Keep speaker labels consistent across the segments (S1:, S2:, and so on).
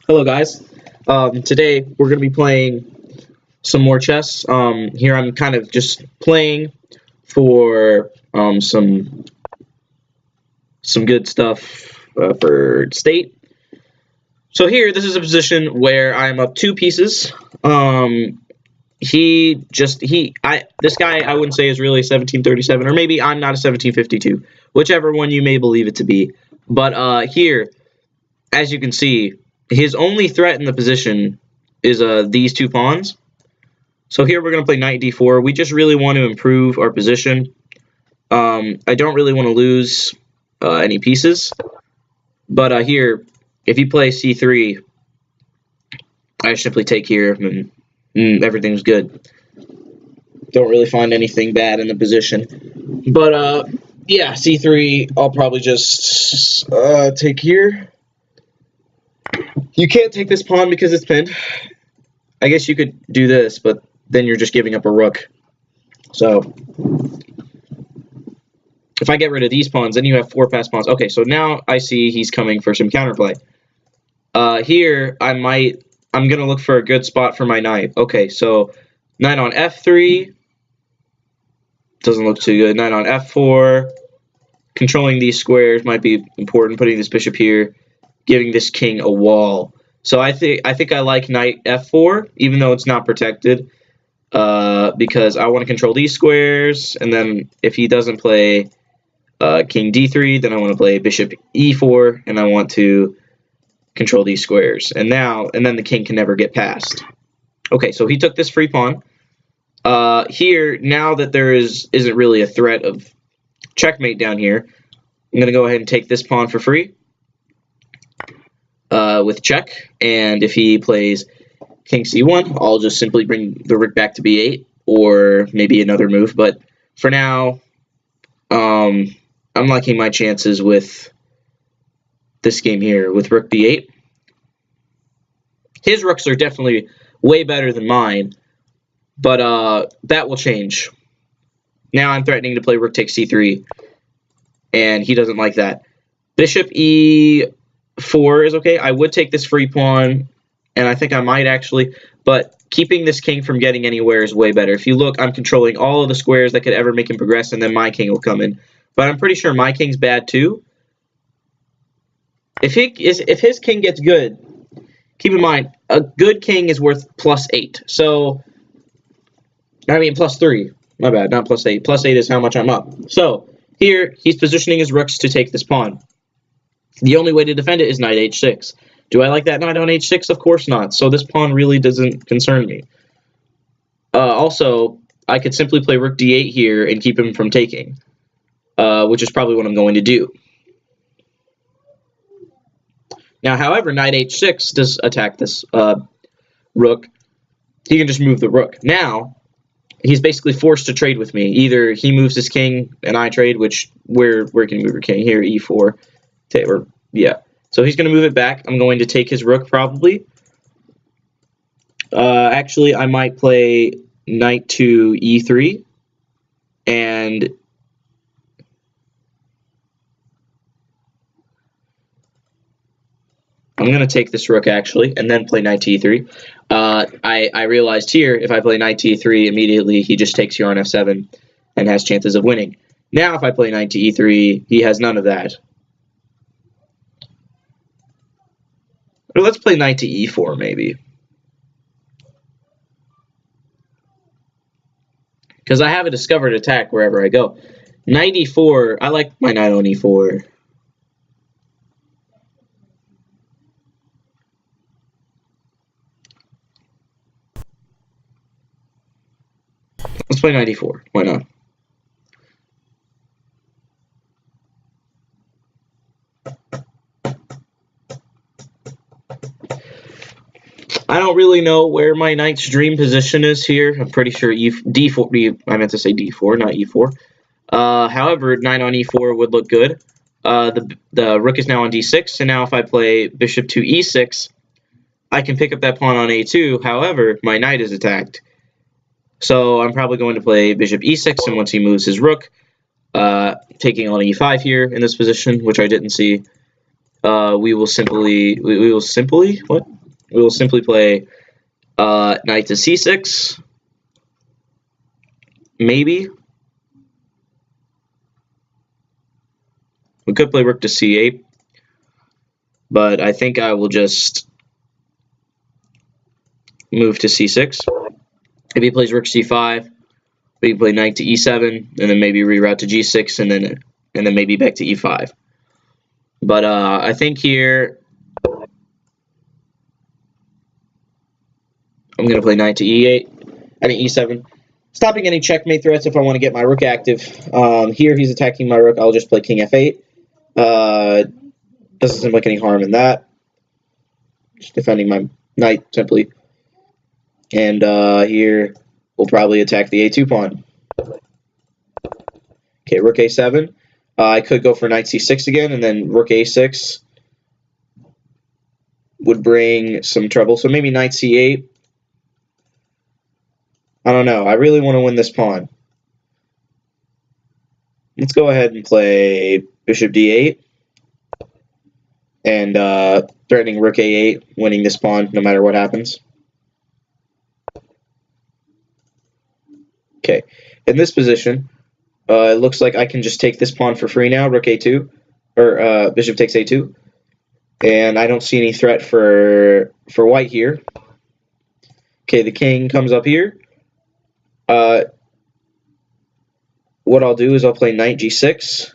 S1: Hello guys. Today we're going to be playing some more chess. Here I'm kind of just playing for some good stuff for state. So here, this is a position where I'm up 2 pieces. This guy I wouldn't say is really 1737, or maybe I'm not a 1752, whichever one you may believe it to be. But here, as you can see, his only threat in the position is these 2 pawns. So here we're going to play knight d4. We just really want to improve our position. I don't really want to lose any pieces. But here, if you play c3, I simply take here and everything's good. Don't really find anything bad in the position. But yeah, c3, I'll probably just take here. You can't take this pawn because it's pinned. I guess you could do this, but then you're just giving up a rook. So if I get rid of these pawns, then you have 4 passed pawns. Okay, so now I see he's coming for some counterplay. Here I'm gonna look for a good spot for my knight. Okay, so knight on f3 doesn't look too good. Knight on f4. Controlling these squares might be important. Putting this bishop here, giving this king a wall. So I think I like knight f4, even though it's not protected, because I want to control these squares. And then if he doesn't play king d3, then I want to play bishop e4, and I want to control these squares. And then the king can never get past. Okay, so he took this free pawn. Here, now that there isn't really a threat of checkmate down here, I'm going to go ahead and take this pawn for free with check. And if he plays king c1, I'll just simply bring the rook back to b8, or maybe another move. But for now, I'm liking my chances with this game here with rook b8. His rooks are definitely way better than mine, but that will change. Now I'm threatening to play rook takes c3, and he doesn't like that. Bishop e4 is okay. I would take this free pawn, and I think I might actually, but keeping this king from getting anywhere is way better. If you look, I'm controlling all of the squares that could ever make him progress, and then my king will come in. But I'm pretty sure my king's bad too. If his king gets good, keep in mind, a good king is worth +8. So, I mean +3. My bad, not +8. +8 is how much I'm up. So, here, he's positioning his rooks to take this pawn. The only way to defend it is knight h6. Do I like that knight on h6? Of course not. So this pawn really doesn't concern me. Also, I could simply play rook d8 here and keep him from taking, which is probably what I'm going to do. Now, however, knight h6 does attack this rook. He can just move the rook. Now, he's basically forced to trade with me. Either he moves his king and I trade, which where can you move your king? Here, e4. Or, yeah. So he's going to move it back. I'm going to take his rook probably. Actually, I might play knight to e3. And I'm going to take this rook, actually, and then play knight to e3. I realized here, if I play knight to e3, immediately he just takes here on f7 and has chances of winning. Now, if I play knight to e3, he has none of that. Or let's play knight to e4, maybe. Because I have a discovered attack wherever I go. Knight e4, I like my knight on e4. Let's play knight e4. Why not? I don't really know where my knight's dream position is here. I'm pretty sure d4. I meant to say d4, not e4. However, knight on e4 would look good. The rook is now on d6, and now if I play bishop to e6, I can pick up that pawn on a2. However, my knight is attacked. So I'm probably going to play bishop e6, and once he moves his rook, taking on e5 here in this position, which I didn't see, we will simply what? we will simply play knight to c6, maybe. We could play rook to c8, but I think I will just move to c6. If he plays rook c5, we can play knight to e7, and then maybe reroute to g6, and then maybe back to e5. But I think here I'm going to play knight to e7, stopping any checkmate threats if I want to get my rook active. Here he's attacking my rook. I'll just play king f8. Doesn't seem like any harm in that. Just defending my knight simply. And here we'll probably attack the a2 pawn. Okay, rook a7. I could go for knight c6 again, and then rook a6 would bring some trouble. So maybe knight c8. I don't know. I really want to win this pawn. Let's go ahead and play bishop d8. And threatening rook a8, winning this pawn no matter what happens. Okay, in this position, it looks like I can just take this pawn for free now, rook a2, or bishop takes a2. And I don't see any threat for white here. Okay, the king comes up here. What I'll do is I'll play knight g6,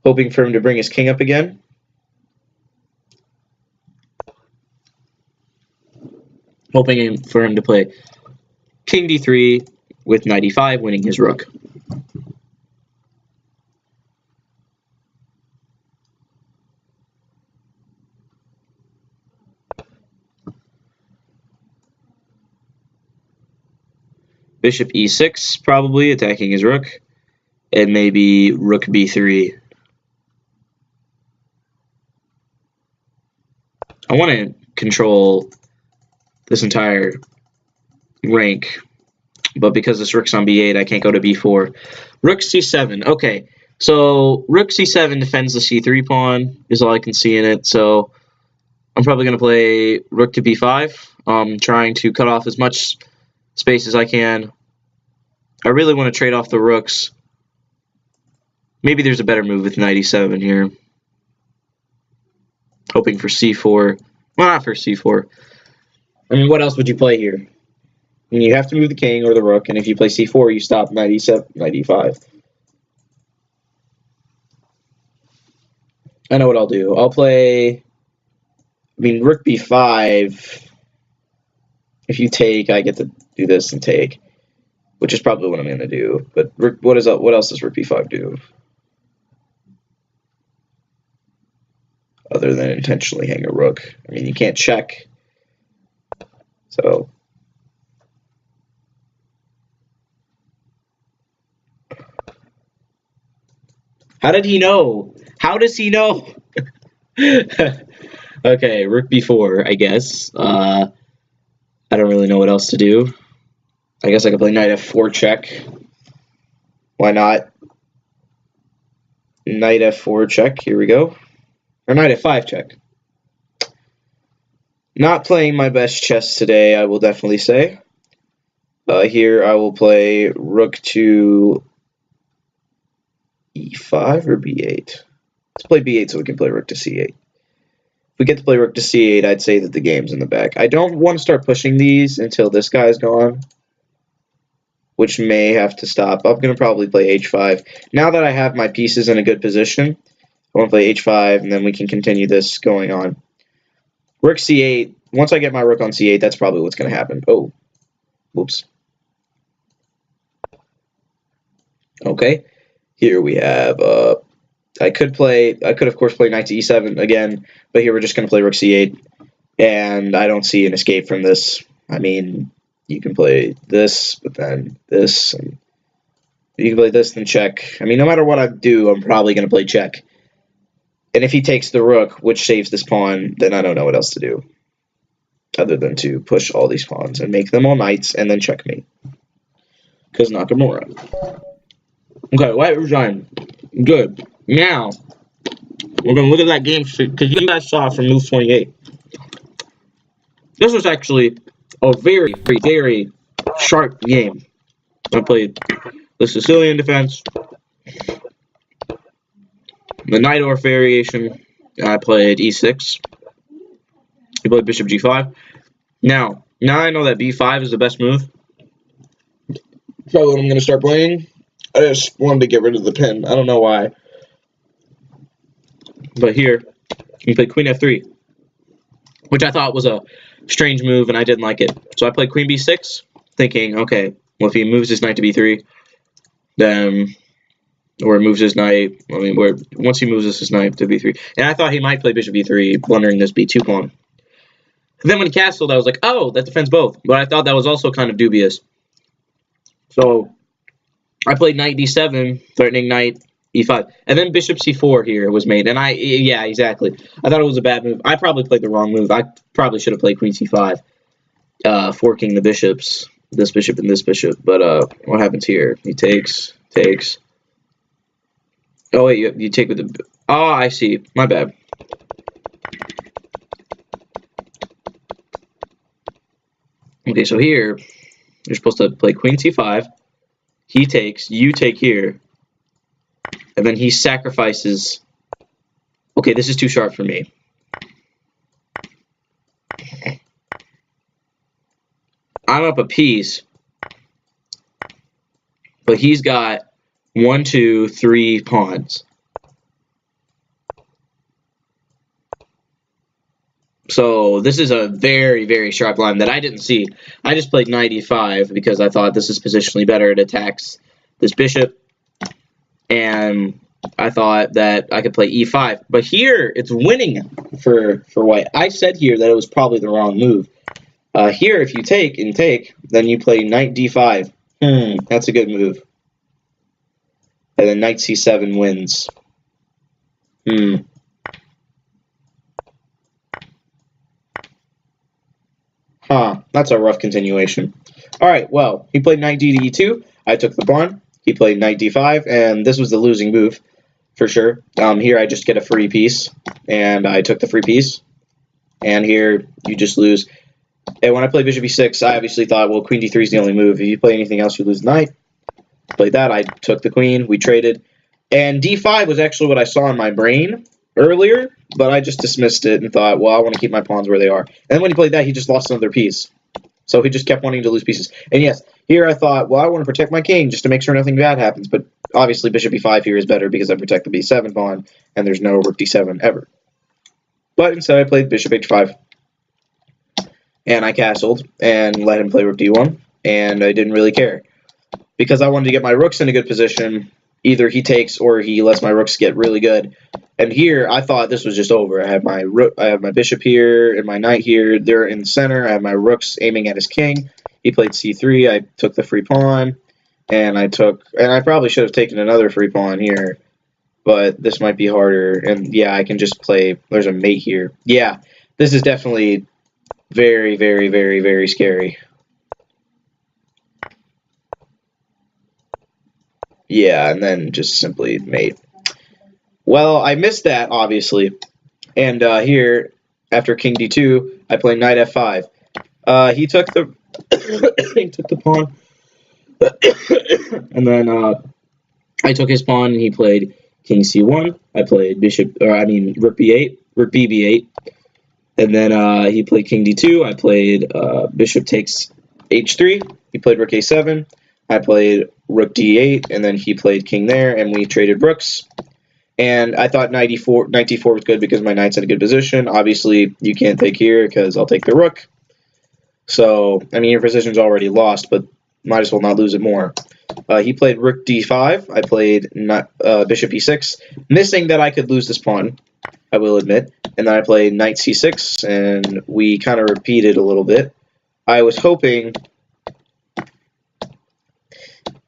S1: hoping for him to bring his king up again. Hoping for him to play king d3 with knight e5, winning his rook. Bishop e6, probably attacking his rook, and maybe rook b3. I want to control this entire rank, but because this rook's on b8, I can't go to b4. Rook c7. Okay, so rook c7 defends the c3 pawn, is all I can see in it, so I'm probably going to play rook to b5, trying to cut off as much space as I can. I really want to trade off the rooks. Maybe there's a better move with knight e7 here. Hoping for c4. Well, not for c4. I mean, what else would you play here? I mean, you have to move the king or the rook, and if you play c4, you stop knight e7, knight e5. I know what I'll do. I'll play... I mean, rook b5... If you take, I get to do this and take, which is probably what I'm going to do. But what else does rook b5 do? Other than intentionally hang a rook. I mean, you can't check. So... How did he know? How does he know? Okay, rook b4, I guess. I don't really know what else to do. I guess I could play knight f4 check. Why not? Knight f4 check. Here we go. Or knight f5 check. Not playing my best chess today, I will definitely say. Here I will play rook to e5 or b8. Let's play b8 so we can play rook to c8. If we get to play rook to c8, I'd say that the game's in the back. I don't want to start pushing these until this guy's gone, which may have to stop. I'm going to probably play h5. Now that I have my pieces in a good position, I want to play h5, and then we can continue this going on. Rook c8. Once I get my rook on c8, that's probably what's going to happen. Oh, whoops. Okay, here we have... I could of course play knight to e7 again, but here we're just going to play rook c8, and I don't see an escape from this. I mean, you can play this, but then this, and you can play this, then check. I mean, no matter what I do, I'm probably going to play check. And if he takes the rook, which saves this pawn, then I don't know what else to do, other than to push all these pawns and make them all knights, and then checkmate. Because Nakamura. Okay, white resign. Good. Now, we're going to look at that game because you guys saw it from move 28. This was actually a very, very, very sharp game. I played the Sicilian defense, the Najdorf variation. I played e6. He played bishop g5. Now I know that b5 is the best move. Probably what I'm going to start playing. I just wanted to get rid of the pin. I don't know why. But here, he played queen f3, which I thought was a strange move, and I didn't like it. So I played queen b6, thinking, okay, well, if he moves his knight to b3, then, or moves his knight, once he moves his knight to b3, and I thought he might play bishop b3, blundering this b2 pawn. And then when he castled, I was like, oh, that defends both. But I thought that was also kind of dubious. So I played knight d7, threatening knight e5. And then bishop c4 here was made. And yeah, exactly. I thought it was a bad move. I probably played the wrong move. I probably should have played queen c5, forking the bishops, this bishop and this bishop. But what happens here? He takes. Oh, wait, you take with the... Oh, I see. My bad. Okay, so here, you're supposed to play queen c5. He takes, you take here. And then he sacrifices. Okay, this is too sharp for me. I'm up a piece. But he's got 1, 2, 3 pawns. So this is a very, very sharp line that I didn't see. I just played knight e5 because I thought this is positionally better. It attacks this bishop. And I thought that I could play e5. But here, it's winning for white. I said here that it was probably the wrong move. Here, if you take and take, then you play knight d5. That's a good move. And then knight c7 wins. That's a rough continuation. Alright, well, he played knight d to e2. I took the pawn. He played knight d5, and this was the losing move, for sure. Here I just get a free piece, and I took the free piece. And here, you just lose. And when I played bishop e6, I obviously thought, well, queen d3 is the only move. If you play anything else, you lose the knight. Played that. I took the queen. We traded. And d5 was actually what I saw in my brain earlier, but I just dismissed it and thought, well, I want to keep my pawns where they are. And then when he played that, he just lost another piece. So he just kept wanting to lose pieces. And yes, here I thought, well, I want to protect my king just to make sure nothing bad happens. But obviously bishop e5 here is better because I protect the b7 pawn, and there's no rook d7 ever. But instead I played bishop h5. And I castled and let him play rook d1. And I didn't really care. Because I wanted to get my rooks in a good position. Either he takes or he lets my rooks get really good. And here, I thought this was just over. I have my bishop here and my knight here. They're in the center. I have my rooks aiming at his king. He played c3. I took the free pawn, and I probably should have taken another free pawn here, but this might be harder. And yeah, I can just play. There's a mate here. Yeah, this is definitely very, very, very, very scary. Yeah, and then just simply mate. Well, I missed that, obviously. And here, after king d2, I play knight f5. He took the he took the pawn. And then I took his pawn, and he played king c1. I played rook b8, rook bb8. And then he played king d2. I played bishop takes h3. He played rook a7. I played rook d8, and then he played king there, and we traded rooks. And I thought knight d4 was good because my knight's in a good position. Obviously, you can't take here because I'll take the rook. So, I mean, your position's already lost, but might as well not lose it more. He played rook d5. I played bishop e6, missing that I could lose this pawn, I will admit. And then I played knight c6, and we kind of repeated a little bit. I was hoping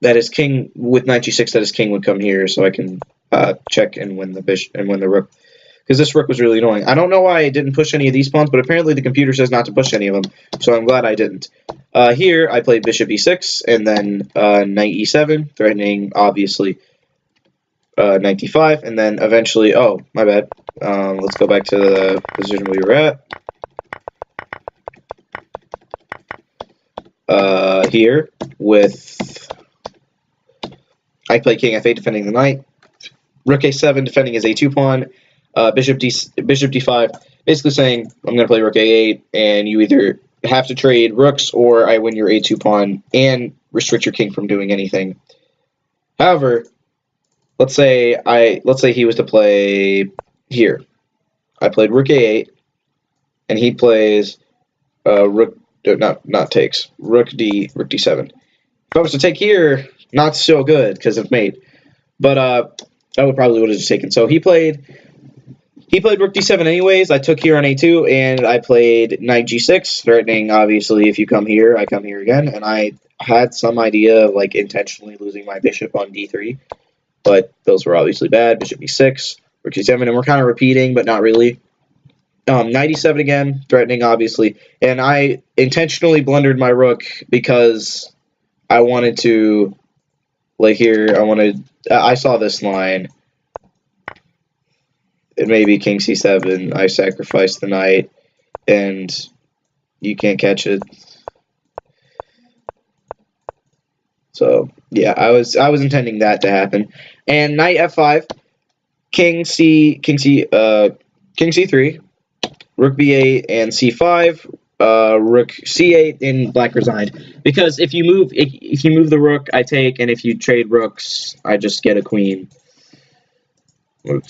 S1: that his king, with knight g6, that his king would come here so I can check and win the bishop and win the rook. Because this rook was really annoying. I don't know why I didn't push any of these pawns, but apparently the computer says not to push any of them, so I'm glad I didn't. Here, I played bishop e6, and then knight e7, threatening, obviously, knight d5, and then eventually, oh, my bad. Let's go back to the position we were at. here with I play king f8 defending the knight, rook a7 defending his a2 pawn, bishop d5, basically saying I'm going to play rook a8 and you either have to trade rooks or I win your a2 pawn and restrict your king from doing anything. However, let's say he was to play here. I played rook a8 and he plays rook rook d7. If I was to take here, not so good because of mate, but I would probably have just taken. So he played rook d7 anyways. I took here on a2 and I played knight g6, threatening obviously if you come here, I come here again, and I had some idea of like intentionally losing my bishop on d3, but those were obviously bad. Bishop e6, rook g7, and we're kind of repeating, but not really. Knight e7 again, threatening obviously, and I intentionally blundered my rook because I wanted to, like here, I saw this line. It may be king c7. I sacrifice the knight, and you can't catch it. So yeah, I was intending that to happen. And knight f5, king c3, rook b8, and c5. Rook c8, and black resigned. Because if you move the rook, I take, and if you trade rooks, I just get a queen. What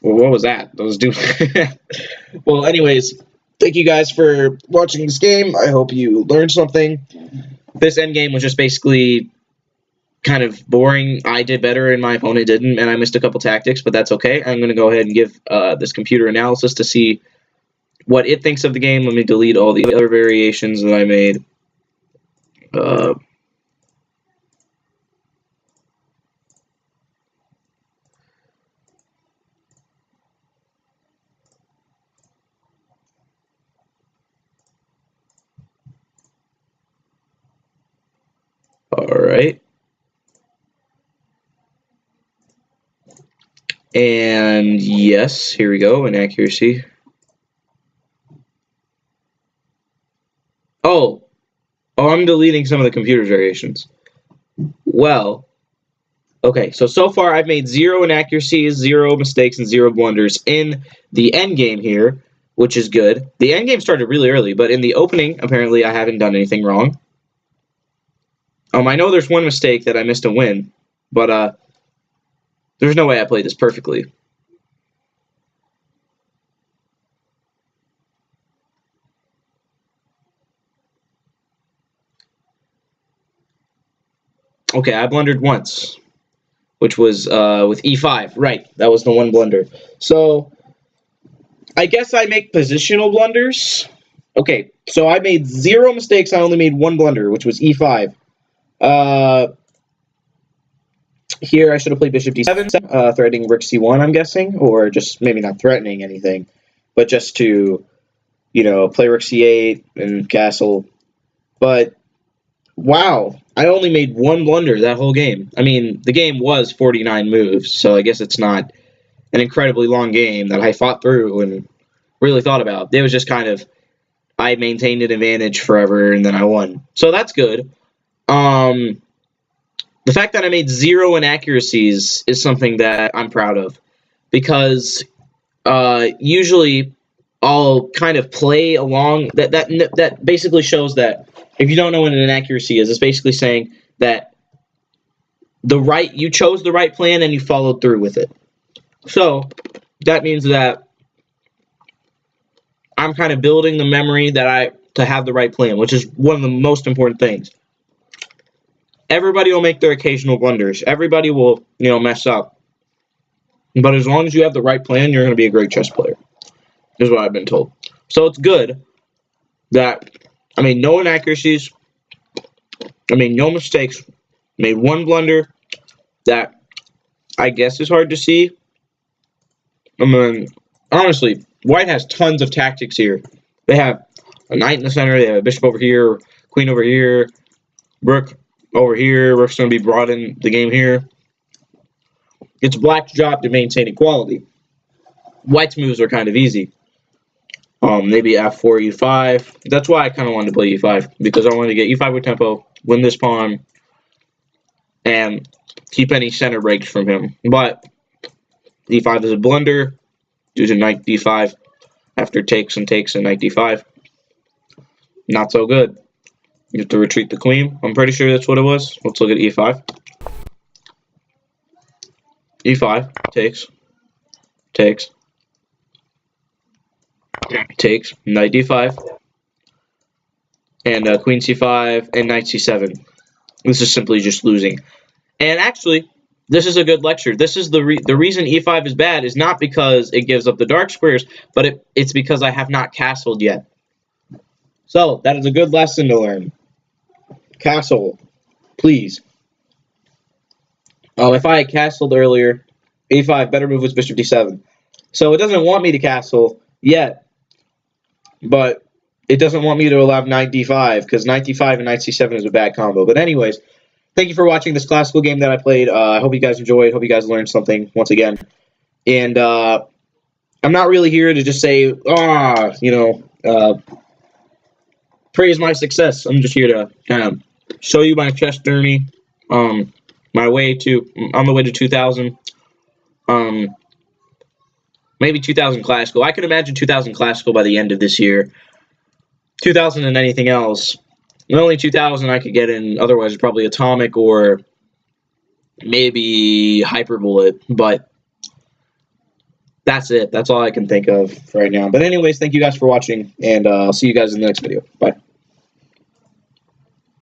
S1: was that? Those do. Well, anyways, thank you guys for watching this game. I hope you learned something. This endgame was just basically kind of boring. I did better and my opponent didn't, and I missed a couple tactics, but that's okay. I'm going to go ahead and give this computer analysis to see what it thinks of the game. Let me delete all the other variations that I made. Alright. And yes, here we go, inaccuracy. Oh, I'm deleting some of the computer's variations. Well, okay, so far I've made 0 inaccuracies, 0 mistakes, and 0 blunders in the end game here, which is good. The end game started really early, but in the opening, apparently I haven't done anything wrong. I know there's one mistake that I missed a win, but there's no way I played this perfectly. Okay, I blundered once, which was with e5. Right, that was the one blunder. So I guess I make positional blunders. Okay, so I made 0 mistakes. I only made 1 blunder, which was e5. Here I should have played bishop d7, threatening rook c1, I'm guessing, or just maybe not threatening anything, but just to, play rook c8 and castle. But wow, I only made 1 blunder that whole game. I mean, the game was 49 moves, so I guess it's not an incredibly long game that I fought through and really thought about. It was just kind of, I maintained an advantage forever and then I won. So that's good. The fact that I made 0 inaccuracies is something that I'm proud of, because usually I'll kind of play along. That basically shows that if you don't know what an inaccuracy is, it's basically saying that you chose the right plan and you followed through with it. So that means that I'm kind of building the memory to have the right plan, which is one of the most important things. Everybody will make their occasional blunders. Everybody will, mess up. But as long as you have the right plan, you're going to be a great chess player, is what I've been told. So it's good that I made no inaccuracies. I made no mistakes. Made 1 blunder that I guess is hard to see. I mean, honestly, White has tons of tactics here. They have a knight in the center. They have a bishop over here, queen over here, rook over here. Rook's going to be brought in the game here. It's Black's job to maintain equality. White's moves are kind of easy. Maybe f4, e5. That's why I kind of wanted to play e5, because I wanted to get e5 with tempo, win this pawn, and keep any center breaks from him. But d5 is a blunder due to knight d5 after takes and knight d5. Not so good. You have to retreat the queen. I'm pretty sure that's what it was. Let's look at e5. e5 takes, knight d5, and queen c5 and knight c7. This is simply just losing. And actually, this is a good lecture. This is the reason e5 is bad is not because it gives up the dark squares, but it's because I have not castled yet. So that is a good lesson to learn. Castle, please. If I had castled earlier, a5, better move was bishop d7. So it doesn't want me to castle yet, but it doesn't want me to allow knight d5, because knight d5 and knight c7 is a bad combo. But anyways, thank you for watching this classical game that I played. I hope you guys enjoyed. Hope you guys learned something once again. And I'm not really here to just say, praise my success. I'm just here to kind of show you my chess journey. On the way to 2000. Maybe 2000 classical. I can imagine 2000 classical by the end of this year. 2000 and anything else. The only 2000 I could get in otherwise is probably Atomic or maybe Hyperbullet, but that's it. That's all I can think of right now. But anyways, thank you guys for watching, and I'll see you guys in the next video. Bye.